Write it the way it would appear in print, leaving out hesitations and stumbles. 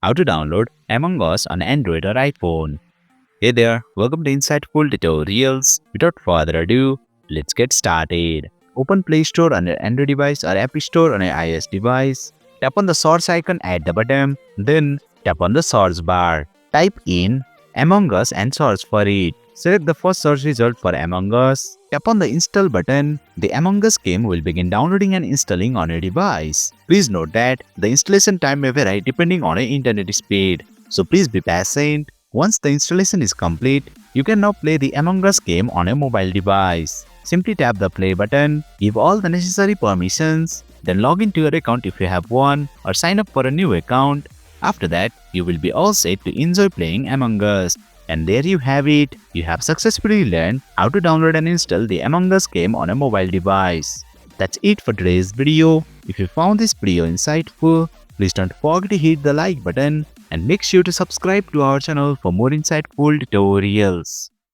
how to download Among Us on Android or iPhone. Hey there, welcome to Insightful Tutorials. Without further ado, let's get started. Open Play Store on your Android device or App Store on your iOS device. Tap on the source icon at the bottom, then tap on the search bar. Type in Among Us and search for it. Select the first search result for Among Us. Tap on the install button. The Among Us game will begin downloading and installing on your device. Please note that the installation time may vary depending on your internet speed. So please be patient. Once the installation is complete, you can now play the Among Us game on a mobile device. Simply tap the play button, give all the necessary permissions, then log into your account if you have one or sign up for a new account. After that, you will be all set to enjoy playing Among Us. And there you have it. You have successfully learned how to download and install the Among Us game on a mobile device. That's it for today's video. If you found this video insightful, please don't forget to hit the like button and make sure to subscribe to our channel for more insightful tutorials.